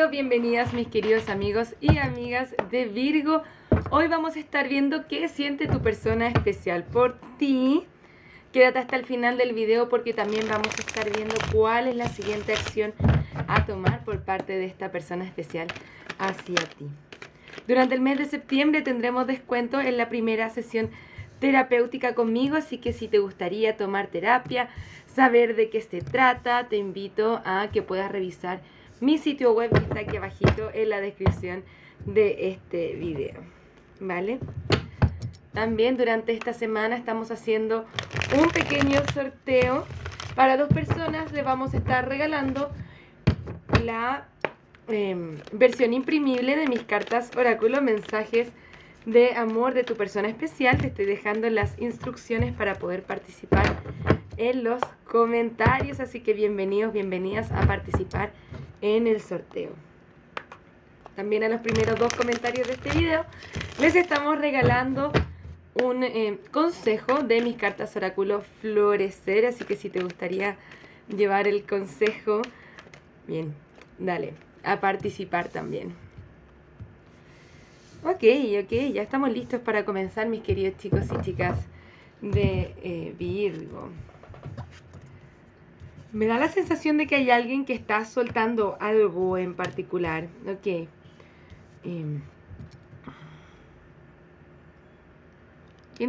bienvenidas mis queridos amigos y amigas de Virgo. Hoy vamos a estar viendo qué siente tu persona especial por ti. Quédate hasta el final del video porque también vamos a estar viendo cuál es la siguiente acción a tomar por parte de esta persona especial hacia ti. Durante el mes de septiembre tendremos descuento en la primera sesión terapéutica conmigo, así que si te gustaría tomar terapia, saber de qué se trata, te invito a que puedas revisar mi sitio web que está aquí abajito en la descripción de este video, ¿vale? También durante esta semana estamos haciendo un pequeño sorteo para 2 personas. Les vamos a estar regalando la versión imprimible de mis cartas oráculo, mensajes de amor de tu persona especial. Te estoy dejando las instrucciones para poder participar en los comentarios, así que bienvenidos, bienvenidas a participar en el sorteo. También a los primeros 2 comentarios de este video les estamos regalando un consejo de mis cartas oráculo florecer, así que si te gustaría llevar el consejo, bien, dale a participar también. Ok, ya estamos listos para comenzar, mis queridos chicos y chicas de Virgo. Me da la sensación de que hay alguien que está soltando algo en particular. Ok. Qué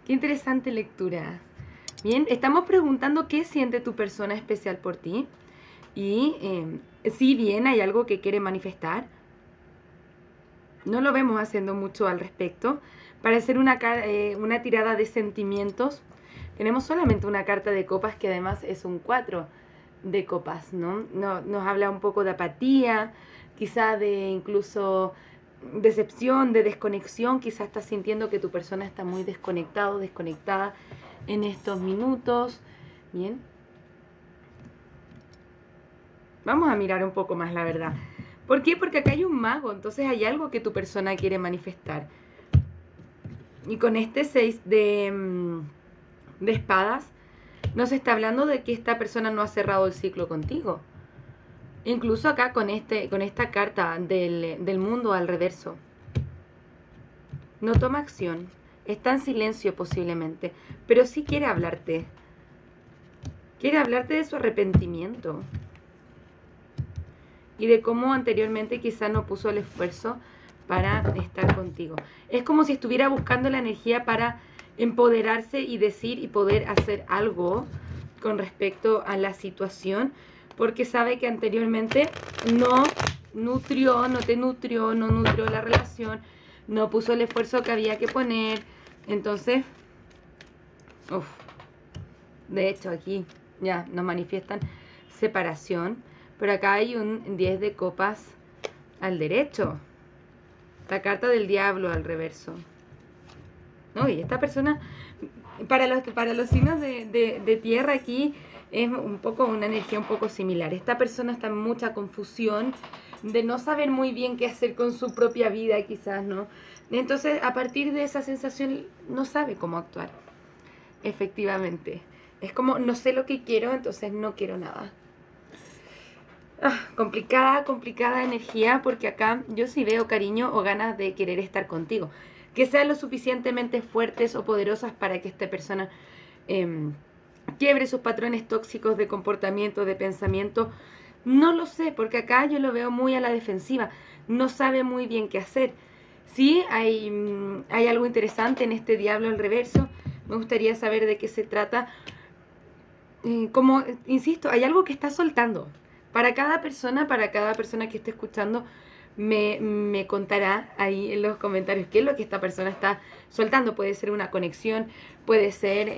interesante lectura. Bien, estamos preguntando qué siente tu persona especial por ti. Y si bien hay algo que quiere manifestar, no lo vemos haciendo mucho al respecto. Para ser una tirada de sentimientos, tenemos solamente una carta de copas que además es un 4 de copas, ¿no? Nos habla un poco de apatía, quizá de incluso decepción, de desconexión. Quizá estás sintiendo que tu persona está muy desconectado, desconectada en estos minutos. Bien. Vamos a mirar un poco más la verdad. ¿Por qué? Porque acá hay un mago, entonces hay algo que tu persona quiere manifestar. Y con este 6 de espadas, nos está hablando de que esta persona no ha cerrado el ciclo contigo. Incluso acá con esta carta del mundo al reverso. No toma acción, está en silencio posiblemente, pero sí quiere hablarte. Quiere hablarte de su arrepentimiento. Y de cómo anteriormente quizá no puso el esfuerzo para estar contigo. Es como si estuviera buscando la energía para empoderarse y decir y poder hacer algo con respecto a la situación, porque sabe que anteriormente no nutrió la relación, no puso el esfuerzo que había que poner. Entonces, de hecho aquí ya nos manifiestan separación, pero acá hay un 10 de copas al derecho, la carta del diablo al reverso. No, y esta persona, para los signos de tierra aquí, es un poco una energía un poco similar. Esta persona está en mucha confusión, de no saber muy bien qué hacer con su propia vida, quizás, ¿no? Entonces, a partir de esa sensación, no sabe cómo actuar. Efectivamente. Es como, no sé lo que quiero, entonces no quiero nada. Complicada energía, porque acá yo sí veo cariño o ganas de querer estar contigo. Que sean lo suficientemente fuertes o poderosas para que esta persona quiebre sus patrones tóxicos de comportamiento, de pensamiento. No lo sé, porque acá yo lo veo muy a la defensiva. No sabe muy bien qué hacer. Sí, hay algo interesante en este diablo al reverso. Me gustaría saber de qué se trata. Como, insisto, hay algo que está soltando. Para cada persona que esté escuchando, me contará ahí en los comentarios qué es lo que esta persona está soltando. Puede ser una conexión, puede ser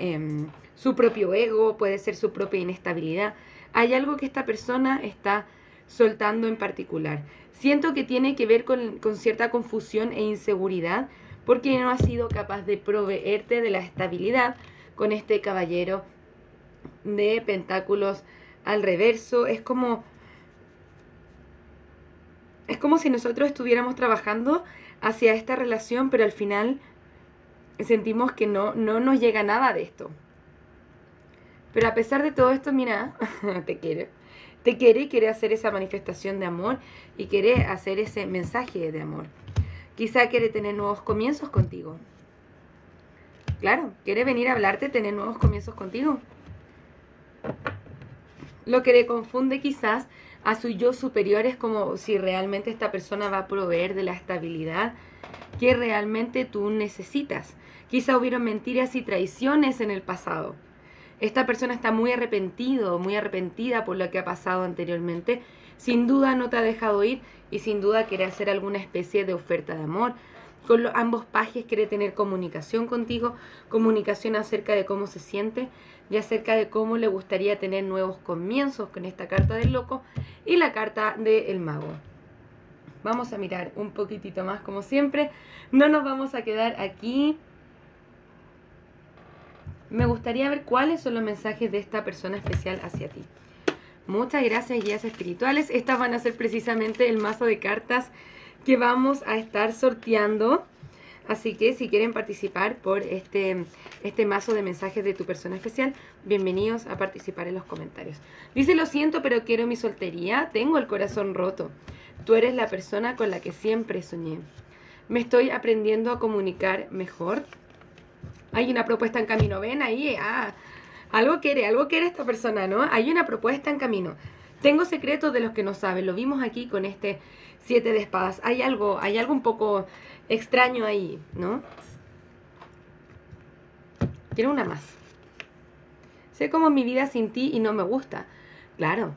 su propio ego, puede ser su propia inestabilidad. Hay algo que esta persona está soltando en particular. Siento que tiene que ver con cierta confusión e inseguridad, porque no ha sido capaz de proveerte de la estabilidad con este caballero de pentáculos al reverso. Es como si nosotros estuviéramos trabajando hacia esta relación, pero al final sentimos que no nos llega nada de esto. Pero a pesar de todo esto, mira, te quiero. te quiere hacer esa manifestación de amor y quiere hacer ese mensaje de amor. Quizá quiere tener nuevos comienzos contigo. Claro, quiere venir a hablarte, tener nuevos comienzos contigo. Lo que le confunde quizás a su yo superior es como si realmente esta persona va a proveer de la estabilidad que realmente tú necesitas. Quizá hubieron mentiras y traiciones en el pasado. Esta persona está muy arrepentido, muy arrepentida por lo que ha pasado anteriormente. Sin duda no te ha dejado ir y sin duda quiere hacer alguna especie de oferta de amor. Con ambos pajes quiere tener comunicación contigo, comunicación acerca de cómo se siente y acerca de cómo le gustaría tener nuevos comienzos con esta carta del loco y la carta del mago. Vamos a mirar un poquitito más como siempre. No nos vamos a quedar aquí. Me gustaría ver cuáles son los mensajes de esta persona especial hacia ti. Muchas gracias, guías espirituales. Estas van a ser precisamente el mazo de cartas que vamos a estar sorteando. Así que si quieren participar por este mazo de mensajes de tu persona especial, bienvenidos a participar en los comentarios. Dice: lo siento, pero quiero mi soltería. Tengo el corazón roto. Tú eres la persona con la que siempre soñé. Me estoy aprendiendo a comunicar mejor. Hay una propuesta en camino. ¿Ven ahí? Algo quiere esta persona, ¿no? Hay una propuesta en camino. Tengo secretos de los que no saben. Lo vimos aquí con este 7 de espadas. Hay algo un poco extraño ahí, ¿no? Quiero una más. Sé como mi vida sin ti y no me gusta. Claro,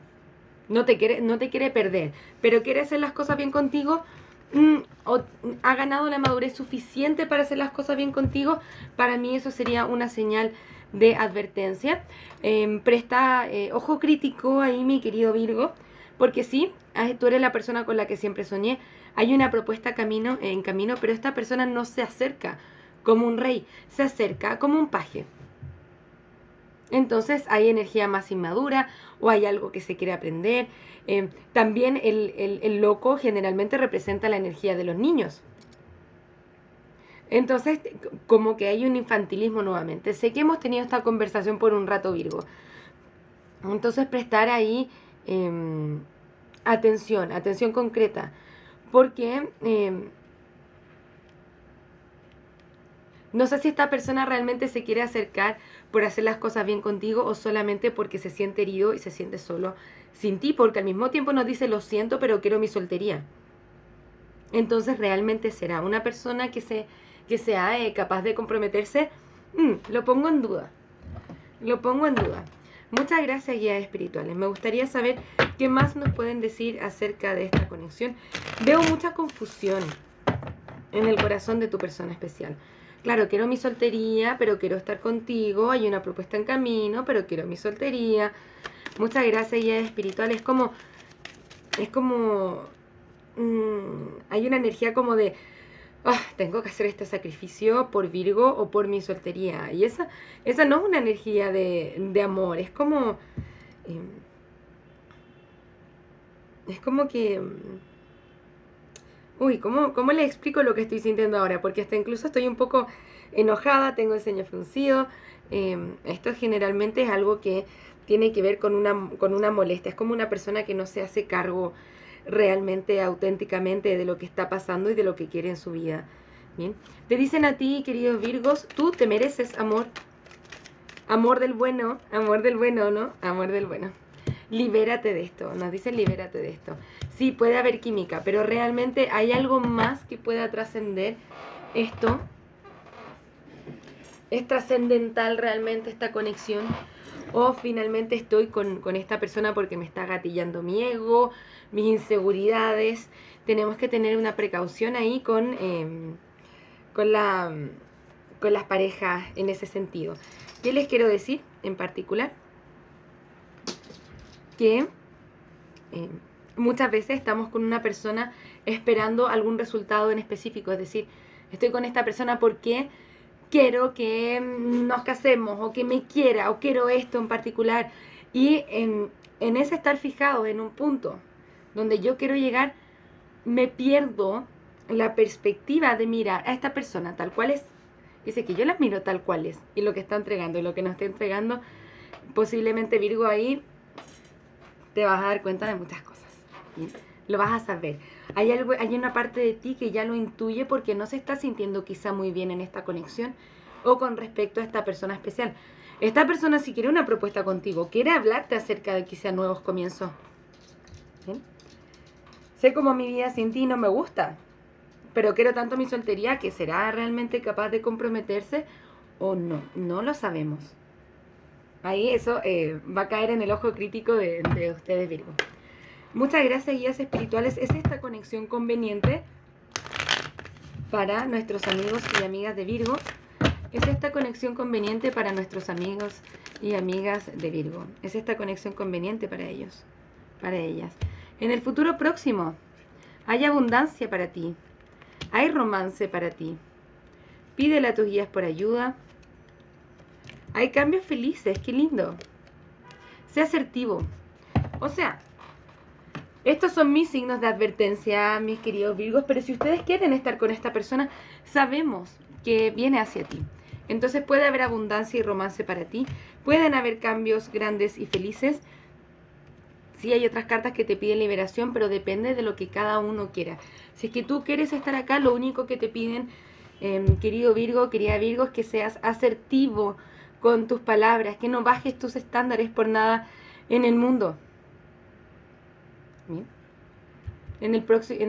no te quiere perder, pero quiere hacer las cosas bien contigo. O ha ganado la madurez suficiente para hacer las cosas bien contigo. Para mí eso sería una señal de advertencia. Presta ojo crítico ahí, mi querido Virgo, porque sí, tú eres la persona con la que siempre soñé. Hay una propuesta en camino, pero esta persona no se acerca como un rey, se acerca como un paje. Entonces hay energía más inmadura o hay algo que se quiere aprender. También el loco generalmente representa la energía de los niños. Entonces, como que hay un infantilismo nuevamente. Sé que hemos tenido esta conversación por un rato, Virgo. Entonces, prestar ahí atención concreta. Porque no sé si esta persona realmente se quiere acercar por hacer las cosas bien contigo o solamente porque se siente herido y se siente solo sin ti. Porque al mismo tiempo nos dice: lo siento, pero quiero mi soltería. Entonces, ¿realmente será una persona que sea capaz de comprometerse? Lo pongo en duda. Lo pongo en duda. Muchas gracias, guías espirituales. Me gustaría saber qué más nos pueden decir acerca de esta conexión. Veo mucha confusión en el corazón de tu persona especial. Claro, quiero mi soltería, pero quiero estar contigo. Hay una propuesta en camino, pero quiero mi soltería. Muchas gracias, guías espirituales. Es como hay una energía como de tengo que hacer este sacrificio por Virgo o por mi soltería. Y esa no es una energía de amor. Es como que ¿cómo le explico lo que estoy sintiendo ahora? Porque hasta incluso estoy un poco enojada, tengo el ceño fruncido. Esto generalmente es algo que tiene que ver con una molestia. Es como una persona que no se hace cargo realmente, auténticamente de lo que está pasando y de lo que quiere en su vida. Bien, te dicen a ti, queridos Virgos, tú te mereces amor. Amor del bueno, ¿no? Amor del bueno. Libérate de esto, nos dicen libérate de esto. Sí, puede haber química, pero realmente hay algo más que pueda trascender esto. Es trascendental realmente esta conexión. O finalmente estoy con esta persona porque me está gatillando mi ego, mis inseguridades. Tenemos que tener una precaución ahí con las parejas en ese sentido. ¿Qué les quiero decir en particular? Que muchas veces estamos con una persona esperando algún resultado en específico. Es decir, estoy con esta persona porque quiero que nos casemos o que me quiera o quiero esto en particular. Y en ese estar fijado en un punto donde yo quiero llegar, me pierdo la perspectiva de mirar a esta persona tal cual es. Dice que yo la miro tal cual es y lo que está entregando y lo que nos está entregando. Posiblemente Virgo ahí te vas a dar cuenta de muchas cosas. ¿Bien? Lo vas a saber. Hay una parte de ti que ya lo intuye porque no se está sintiendo quizá muy bien en esta conexión o con respecto a esta persona especial. Esta persona, si quiere una propuesta contigo, quiere hablarte acerca de quizá nuevos comienzos. ¿Bien? Sé como mi vida sin ti no me gusta, pero quiero tanto mi soltería que será realmente capaz de comprometerse o no. No lo sabemos. Ahí eso va a caer en el ojo crítico de ustedes, Virgo. Muchas gracias, guías espirituales. ¿Es esta conexión conveniente para nuestros amigos y amigas de Virgo? ¿Es esta conexión conveniente para nuestros amigos y amigas de Virgo? ¿Es esta conexión conveniente para ellos, para ellas? En el futuro próximo, hay abundancia para ti. Hay romance para ti. Pídele a tus guías por ayuda. Hay cambios felices, qué lindo. Sé asertivo. O sea, estos son mis signos de advertencia, mis queridos Virgos, pero si ustedes quieren estar con esta persona, sabemos que viene hacia ti. Entonces puede haber abundancia y romance para ti. Pueden haber cambios grandes y felices. Sí, hay otras cartas que te piden liberación, pero depende de lo que cada uno quiera. Si es que tú quieres estar acá, lo único que te piden, querido Virgo, querida Virgo, es que seas asertivo con tus palabras, que no bajes tus estándares por nada en el mundo. ¿Bien? En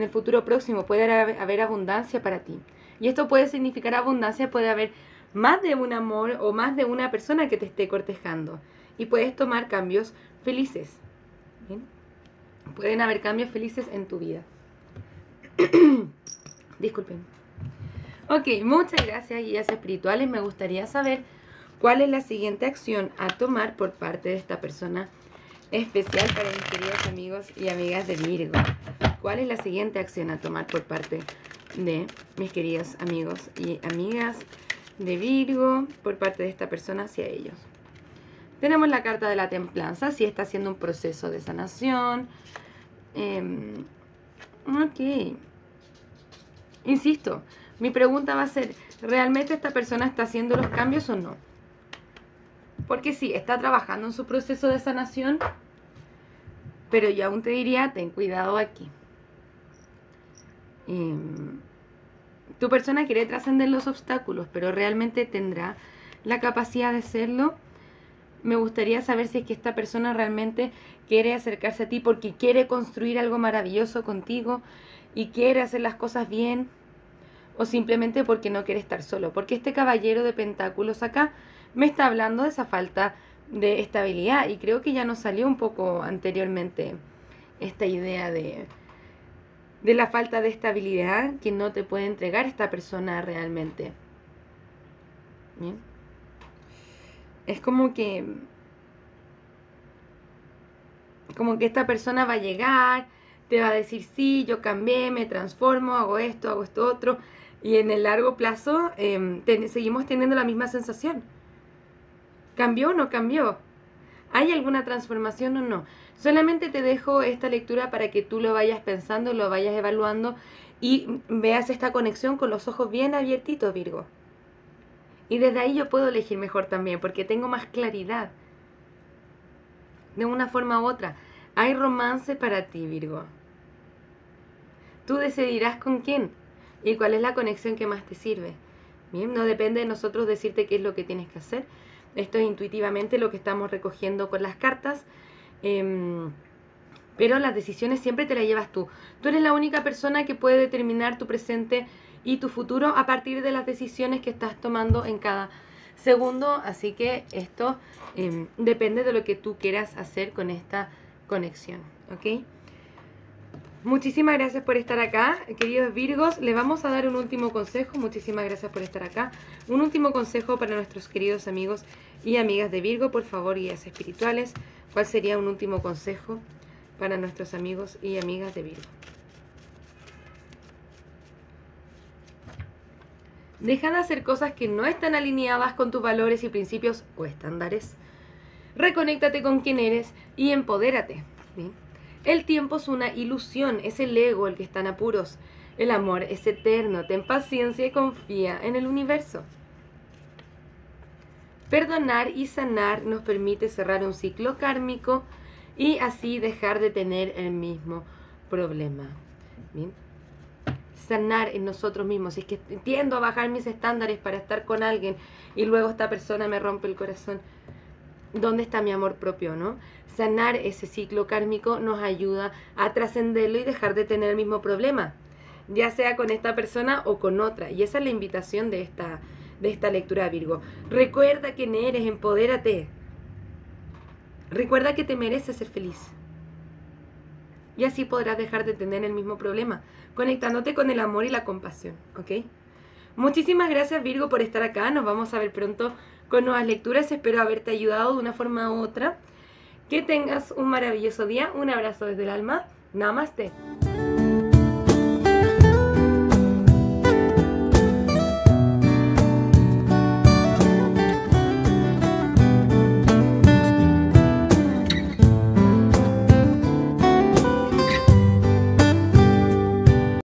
el futuro próximo puede haber abundancia para ti. Y esto puede significar abundancia, puede haber más de un amor o más de una persona que te esté cortejando. Y puedes tomar cambios felices. ¿Bien? Pueden haber cambios felices en tu vida. Disculpen. Ok, muchas gracias, guías espirituales. Me gustaría saber cuál es la siguiente acción a tomar por parte de esta persona especial para mis queridos amigos y amigas de Virgo. ¿Cuál es la siguiente acción a tomar por parte de mis queridos amigos y amigas de Virgo por parte de esta persona hacia ellos? Tenemos la carta de la templanza, si está haciendo un proceso de sanación. Ok. Insisto, mi pregunta va a ser, ¿realmente esta persona está haciendo los cambios o no? Porque sí, está trabajando en su proceso de sanación, pero yo aún te diría, ten cuidado aquí. Tu persona quiere trascender los obstáculos, pero ¿realmente tendrá la capacidad de hacerlo? Me gustaría saber si es que esta persona realmente quiere acercarse a ti porque quiere construir algo maravilloso contigo y quiere hacer las cosas bien, o simplemente porque no quiere estar solo. Porque este caballero de pentáculos acá me está hablando de esa falta de estabilidad, y creo que ya nos salió un poco anteriormente esta idea de la falta de estabilidad que no te puede entregar esta persona realmente. Bien. Es como que esta persona va a llegar, te va a decir, sí, yo cambié, me transformo, hago esto otro, y en el largo plazo seguimos teniendo la misma sensación. ¿Cambió o no cambió? ¿Hay alguna transformación o no? Solamente te dejo esta lectura para que tú lo vayas pensando, lo vayas evaluando y veas esta conexión con los ojos bien abiertitos, Virgo. Y desde ahí yo puedo elegir mejor también, porque tengo más claridad. De una forma u otra. Hay romance para ti, Virgo. Tú decidirás con quién y cuál es la conexión que más te sirve. Bien, no depende de nosotros decirte qué es lo que tienes que hacer. Esto es intuitivamente lo que estamos recogiendo con las cartas. Pero las decisiones siempre te las llevas tú. Tú eres la única persona que puede determinar tu presente y tu futuro a partir de las decisiones que estás tomando en cada segundo. Así que esto depende de lo que tú quieras hacer con esta conexión. ¿Ok? Muchísimas gracias por estar acá, queridos Virgos. Les vamos a dar un último consejo. Muchísimas gracias por estar acá. Un último consejo para nuestros queridos amigos y amigas de Virgo. Por favor, guías espirituales, ¿cuál sería un último consejo para nuestros amigos y amigas de Virgo? Deja de hacer cosas que no están alineadas con tus valores y principios o estándares. Reconéctate con quien eres y empodérate. ¿Bien? El tiempo es una ilusión, es el ego el que está en apuros. El amor es eterno, ten paciencia y confía en el universo. Perdonar y sanar nos permite cerrar un ciclo kármico y así dejar de tener el mismo problema. Bien. Sanar en nosotros mismos. Si es que tiendo a bajar mis estándares para estar con alguien y luego esta persona me rompe el corazón, ¿dónde está mi amor propio, no? Sanar ese ciclo kármico nos ayuda a trascenderlo y dejar de tener el mismo problema, ya sea con esta persona o con otra. Y esa es la invitación de esta lectura, Virgo. Recuerda quién eres, empodérate. Recuerda que te mereces ser feliz. Y así podrás dejar de tener el mismo problema, conectándote con el amor y la compasión, ¿ok? Muchísimas gracias, Virgo, por estar acá. Nos vamos a ver pronto con nuevas lecturas. Espero haberte ayudado de una forma u otra. Que tengas un maravilloso día. Un abrazo desde el alma. Namaste.